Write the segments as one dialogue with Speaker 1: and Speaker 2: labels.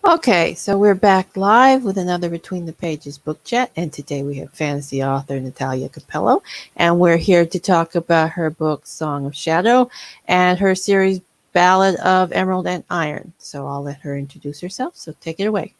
Speaker 1: Okay, so we're back live with another Between the Pages book chat, and today we have fantasy author Natalya Capello, and we're here to talk about her book Song of Shadow and her series Ballad of Emerald and Iron. So I'll let her introduce herself, so take it away.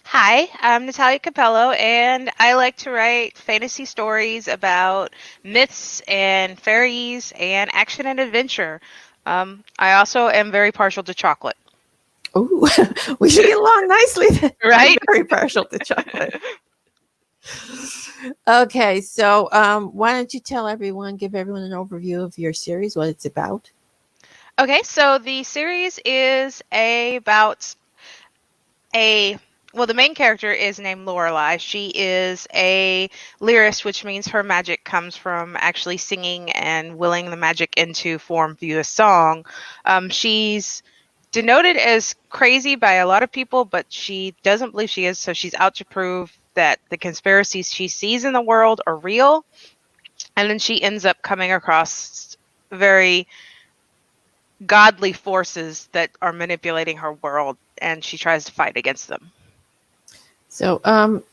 Speaker 2: Hi, I'm Natalya Capello, and I like to write fantasy stories about myths and fairies and action and adventure. I also am very partial to chocolate.
Speaker 1: Ooh, we should get along nicely then. I'm
Speaker 2: Right?
Speaker 1: very partial to chocolate. Okay, so why don't you tell everyone, give everyone an overview of your series, what it's about?
Speaker 2: Okay, so the series is about a well, the main character is named Lorelei. She is a lyrist, which means her magic comes from actually singing and willing the magic into form via a song. She's denoted as crazy by a lot of people, but she doesn't believe she is, so she's out to prove that the conspiracies she sees in the world are real. And then she ends up coming across very godly forces that are manipulating her world, and she tries to fight against them.
Speaker 1: So,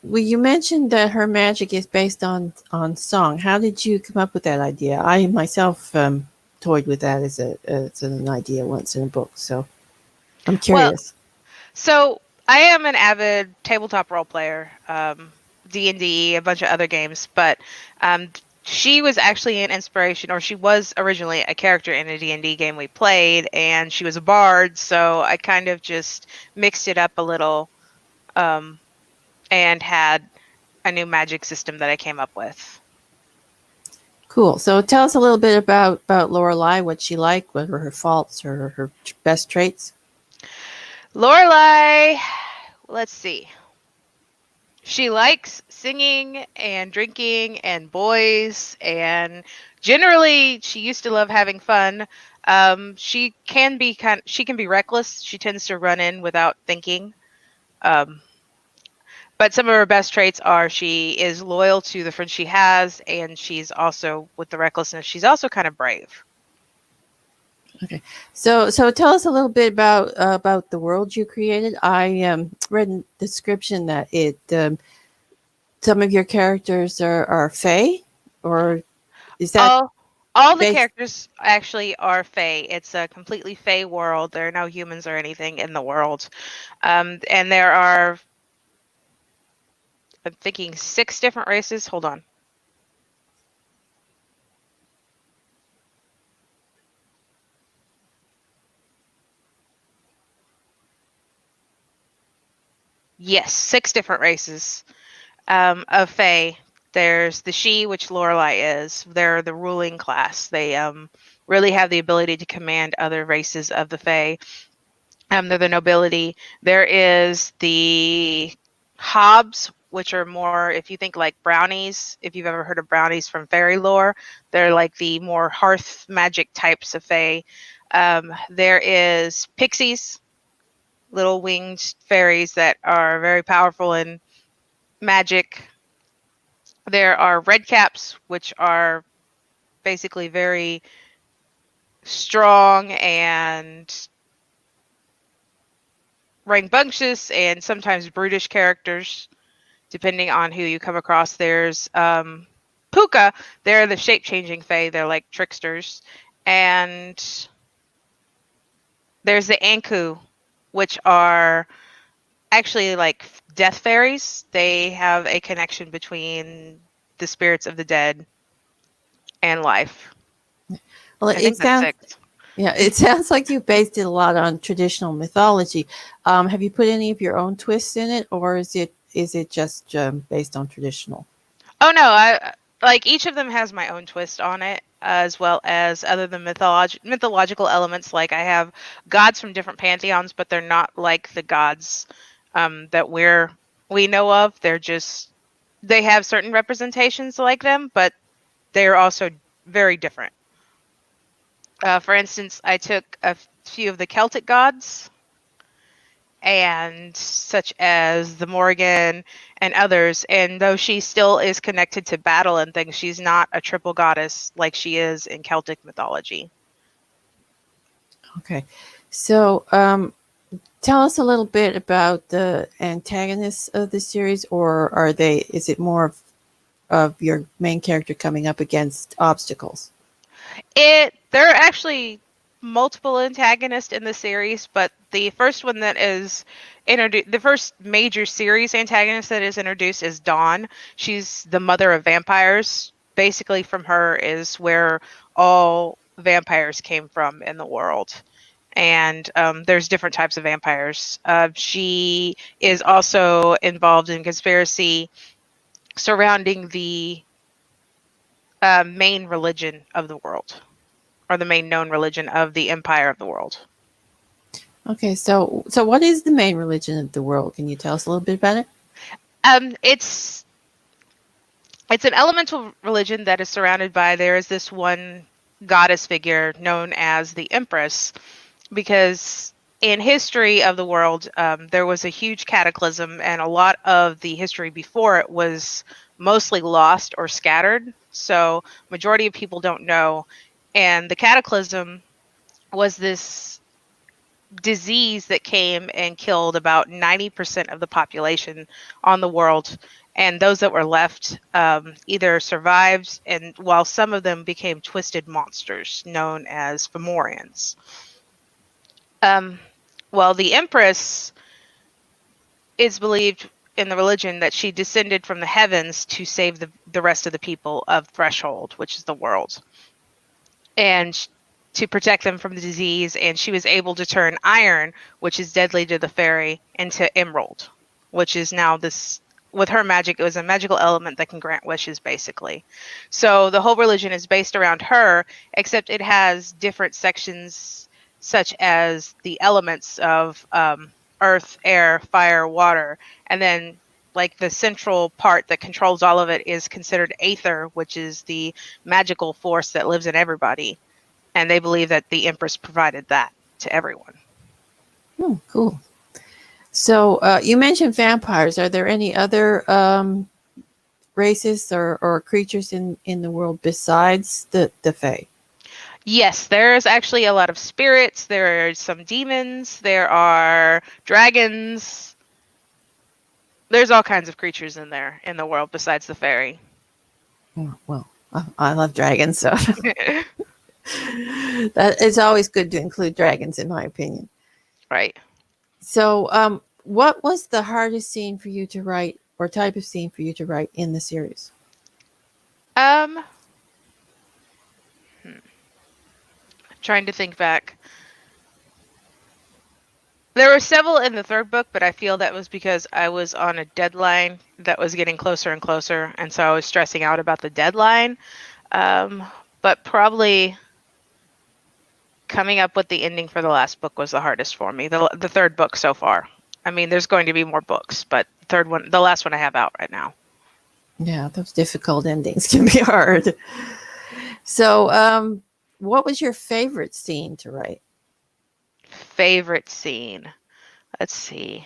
Speaker 1: well, you mentioned that her magic is based on song. How did you come up with that idea? I myself toyed with that as an idea once in a book. So I'm
Speaker 2: Well,
Speaker 1: curious.
Speaker 2: so I am an avid tabletop role player, D&D, a bunch of other games, but um, she was actually an inspiration, or she was originally a character in a D&D game we played, and she was a bard, so I kind of just mixed it up a little um, and had a new magic system that I came up with.
Speaker 1: Cool. So tell us a little bit about Lorelai. What she liked, what were her faults, her best traits.
Speaker 2: Lorelai, let's see. She likes singing and drinking and boys, and generally she used to love having fun. She can be reckless. She tends to run in without thinking. Um, but some of her best traits are she is loyal to the friends she has, and she's also, with the recklessness, she's also kind of brave.
Speaker 1: Okay. So tell us a little bit about the world you created. I read in the description that it some of your characters are fae, or is that
Speaker 2: All all the
Speaker 1: based?
Speaker 2: characters actually are Fae. It's a completely Fae world. There are no humans or anything in the world. And there are, I'm thinking, six different races. Hold on. Yes, six different races of Fae. There's the She, which Lorelai is. They're the ruling class. They really have the ability to command other races of the Fae. They're the nobility. There is the Hobbs, which are more, if you think like brownies, if you've ever heard of brownies from fairy lore, they're like the more hearth magic types of Fae. There is Pixies, little winged fairies that are very powerful in magic. There are Redcaps, which are basically very strong and rambunctious and sometimes brutish characters, depending on who you come across. There's Puka. They're the shape changing Fae. They're like tricksters. And there's the Anku, which are actually like death fairies. They have a connection between the spirits of the dead and life.
Speaker 1: Well,
Speaker 2: I
Speaker 1: it
Speaker 2: think that's
Speaker 1: sounds
Speaker 2: six.
Speaker 1: yeah, it sounds like you based it a lot on traditional mythology. Have you put any of your own twists in it, or is it just based on traditional?
Speaker 2: Oh no, I like each of them has my own twist on it, as well as other than mythological elements. Like I have gods from different pantheons, but they're not like the gods that we know of. They're just they have certain representations like them, but they are also very different. For instance, I took a few of the Celtic gods and such as the Morgan and others. And though she still is connected to battle and things, she's not a triple goddess like she is in Celtic mythology.
Speaker 1: Okay, so Tell us a little bit about the antagonists of the series, or are they? Is it more of your main character coming up against obstacles?
Speaker 2: There are actually multiple antagonists in the series, but the first one that is introduced, the first major series antagonist that is introduced is Dawn. She's the mother of vampires. Basically, from her is where all vampires came from in the world. And there's different types of vampires. She is also involved in conspiracy surrounding the main religion of the world, or the main known religion of the empire of the world.
Speaker 1: Okay, so what is the main religion of the world? Can you tell us a little bit about it?
Speaker 2: It's an elemental religion that is surrounded by, there is this one goddess figure known as the Empress, because in history of the world, there was a huge cataclysm, and a lot of the history before it was mostly lost or scattered. So majority of people don't know. And the cataclysm was this disease that came and killed about 90% of the population on the world. And those that were left either survived, and while some of them became twisted monsters known as Fomorians. Well, the Empress is believed in the religion that she descended from the heavens to save the rest of the people of Threshold, which is the world, and to protect them from the disease. And she was able to turn iron, which is deadly to the fairy, into emerald, which is now this. With her magic, it was a magical element that can grant wishes, basically. So the whole religion is based around her, except it has different sections, such as the elements of earth, air, fire, water, and then like the central part that controls all of it is considered aether, which is the magical force that lives in everybody. And they believe that the Empress provided that to everyone.
Speaker 1: Cool. So you mentioned vampires. Are there any other races or creatures in the world besides the Fae?
Speaker 2: Yes, there's actually a lot of spirits. There are some demons. There are dragons. There's all kinds of creatures in there in the world besides the fairy.
Speaker 1: Oh, well, I love dragons, so that it's always good to include dragons, in my opinion.
Speaker 2: Right.
Speaker 1: So, what was the hardest scene for you to write, or type of scene for you to write in the series?
Speaker 2: Um, Trying to think back. There were several in the third book, but I feel that was because I was on a deadline that was getting closer and closer, and so I was stressing out about the deadline. Um, but probably coming up with the ending for the last book was the hardest for me. The third book so far. I mean, there's going to be more books, but the last one I have out right now.
Speaker 1: Yeah, those difficult endings can be hard. So, what was your favorite scene to write?
Speaker 2: Favorite scene. Let's see.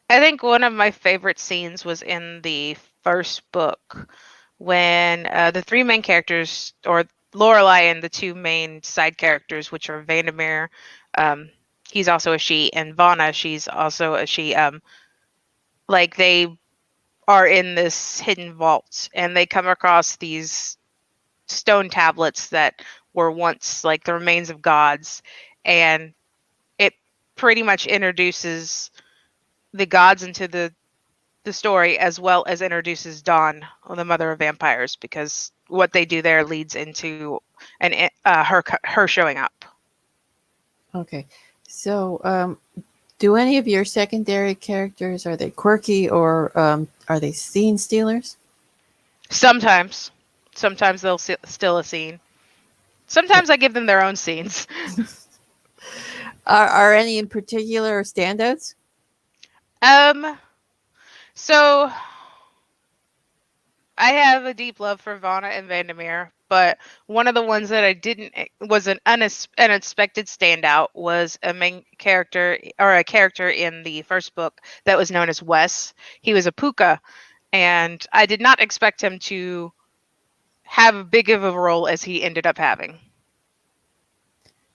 Speaker 2: I think one of my favorite scenes was in the first book when the three main characters, or Lorelai and the two main side characters, which are Vandermeer, um, he's also a she, and Vana, she's also a she. Like they are in this hidden vault, and they come across these stone tablets that were once like the remains of gods, and it pretty much introduces the gods into the story, as well as introduces Dawn, the mother of vampires, because what they do there leads into her showing up.
Speaker 1: Okay, so do any of your secondary characters, are they quirky, or are they scene stealers?
Speaker 2: Sometimes, sometimes they'll steal a scene. Sometimes I give them their own scenes.
Speaker 1: Are any in particular standouts?
Speaker 2: Um, so I have a deep love for Vanna and Vandermeer, but one of the ones that I didn't was an unexpected standout was a main character, or a character in the first book that was known as Wes. He was a puka, and I did not expect him to have as big of a role as he ended up having.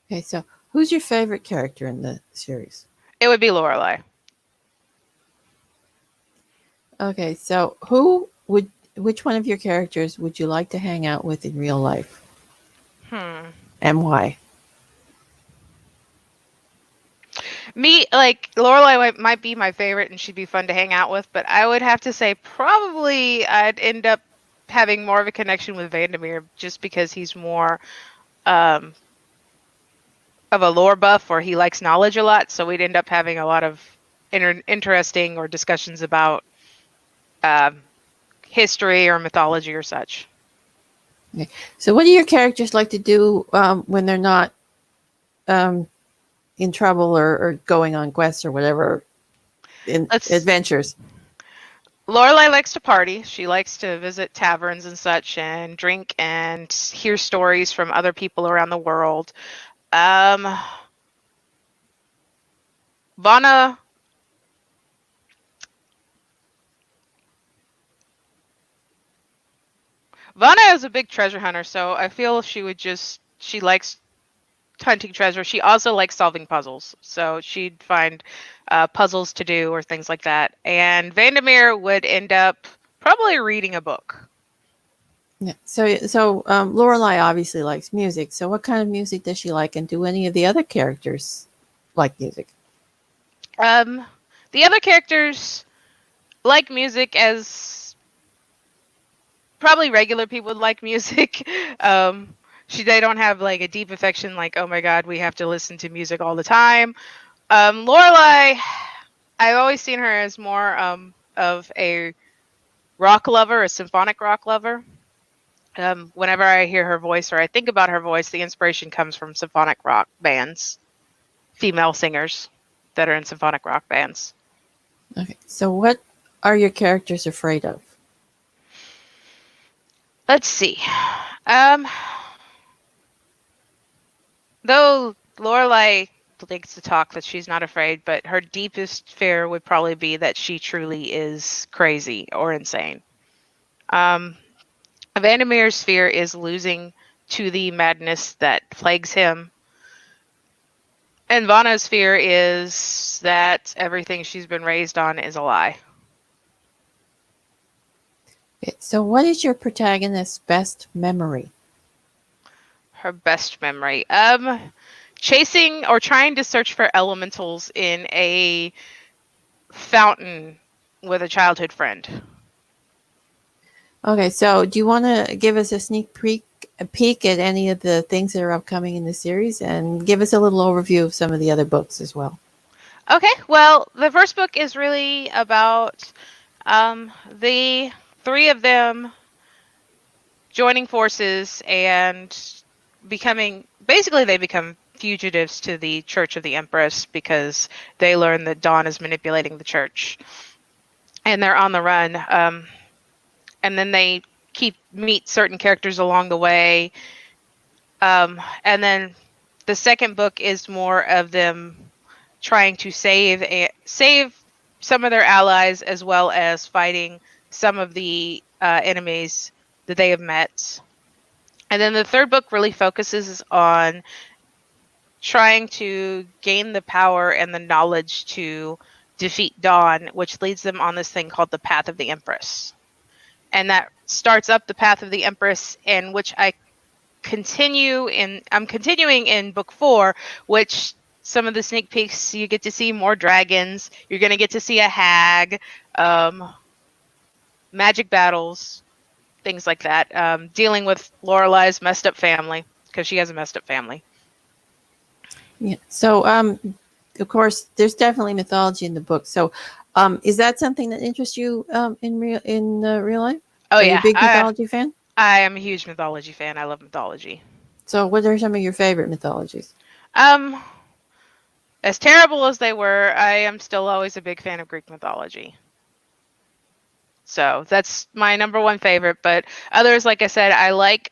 Speaker 1: Okay, so Who's your favorite character in the series?
Speaker 2: It would be Lorelai.
Speaker 1: Okay, so which one of your characters would you like to hang out with in real life,
Speaker 2: Hmm.
Speaker 1: and why?
Speaker 2: Me, like Lorelai might be my favorite, and she'd be fun to hang out with. But I would have to say probably I'd end up having more of a connection with Vandermeer, just because he's more um, of a lore buff, or he likes knowledge a lot. So we'd end up having a lot of interesting or discussions about um, history or mythology or such.
Speaker 1: Okay. So, what do your characters like to do when they're not um, in trouble or going on quests or whatever in
Speaker 2: Let's
Speaker 1: adventures?
Speaker 2: Lorelai likes to party. She likes to visit taverns and such and drink and hear stories from other people around the world. Um, Vana Vana is a big treasure hunter, so I feel she likes hunting treasure. She also likes solving puzzles, so she'd find puzzles to do or things like that. And Vandermeer would end up probably reading a book.
Speaker 1: Yeah. So Lorelai obviously likes music. So, what kind of music does she like, and do any of the other characters like music?
Speaker 2: Um, the other characters like music as probably regular people would like music. They don't have like a deep affection, like, oh my god, we have to listen to music all the time. Lorelai, I've always seen her as more of a rock lover, a symphonic rock lover. Whenever I hear her voice or I think about her voice, the inspiration comes from symphonic rock bands, female singers that are in symphonic rock bands.
Speaker 1: Okay. So, what are your characters afraid of?
Speaker 2: Let's see. Um, though Lorelai likes to talk that she's not afraid, but her deepest fear would probably be that she truly is crazy or insane. Um, Vandermeer's fear is losing to the madness that plagues him. And Vanna's fear is that everything she's been raised on is a lie.
Speaker 1: Okay. So, what is your protagonist's best memory?
Speaker 2: Her best memory. Chasing or trying to search for elementals in a fountain with a childhood friend.
Speaker 1: Okay. So, do you want to give us a peek at any of the things that are upcoming in the series, and give us a little overview of some of the other books as well?
Speaker 2: Okay, well, the first book is really about the three of them joining forces and they become fugitives to the Church of the Empress because they learn that Dawn is manipulating the church, and they're on the run. And then they meet certain characters along the way. And then the second book is more of them trying to save some of their allies, as well as fighting some of the enemies that they have met. And then the third book really focuses on trying to gain the power and the knowledge to defeat Dawn, which leads them on this thing called the Path of the Empress. And that starts up the Path of the Empress, in which I'm continuing in book 4, which some of the sneak peeks, you get to see more dragons, you're going to get to see a hag, magic battles, things like that, dealing with Lorelai's messed up family, because she has a messed up family.
Speaker 1: Yeah. So, of course, there's definitely mythology in the book. So, is that something that interests you in real life?
Speaker 2: Oh
Speaker 1: Are you a
Speaker 2: yeah,
Speaker 1: big mythology fan?
Speaker 2: I am a huge mythology fan. I love mythology.
Speaker 1: So, what are some of your favorite mythologies?
Speaker 2: Um, as terrible as they were, I am still always a big fan of Greek mythology. So that's my number one favorite. But others, like I said, I like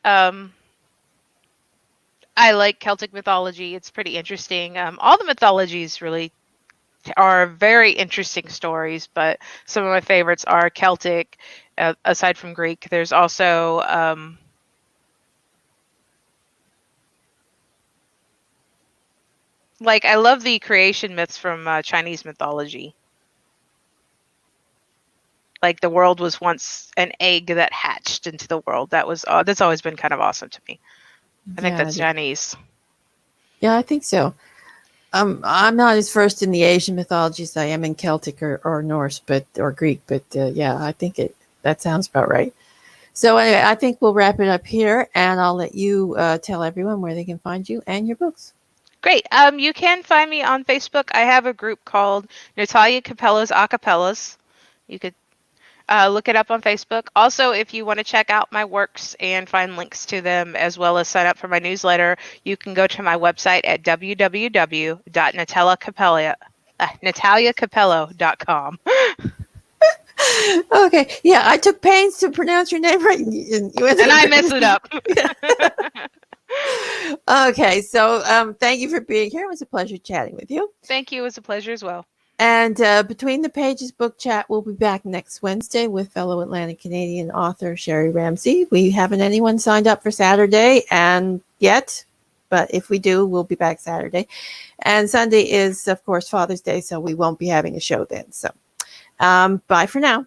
Speaker 2: Celtic mythology. It's pretty interesting. All the mythologies really are very interesting stories, but some of my favorites are Celtic. Aside from Greek, there's also Like, I love the creation myths from Chinese mythology. Like, the world was once an egg that hatched into the world. That's always been kind of awesome to me. I think
Speaker 1: Yeah,
Speaker 2: that's Chinese.
Speaker 1: yeah, I think so. I'm not as versed in the Asian mythologies as I am in Celtic or Norse, or Greek, but yeah, I think that sounds about right. So anyway, I think we'll wrap it up here, and I'll let you tell everyone where they can find you and your books.
Speaker 2: Great. You can find me on Facebook. I have a group called Natalya Capello's Acapellas. You could look it up on Facebook. Also, if you want to check out my works and find links to them, as well as sign up for my newsletter, you can go to my website at www.natalyacapello.com.
Speaker 1: Okay, yeah, I took pains to pronounce your name right, and you ended
Speaker 2: And
Speaker 1: up
Speaker 2: I
Speaker 1: doing
Speaker 2: mess it up.
Speaker 1: Okay, so thank you for being here. It was a pleasure chatting with you.
Speaker 2: Thank you. It was a pleasure as well.
Speaker 1: And Between the Pages book chat, we'll be back next Wednesday with fellow Atlantic Canadian author Sherry Ramsey. We haven't anyone signed up for Saturday and yet, but if we do, we'll be back Saturday. And Sunday is, of course, Father's Day, so we won't be having a show then. So bye for now.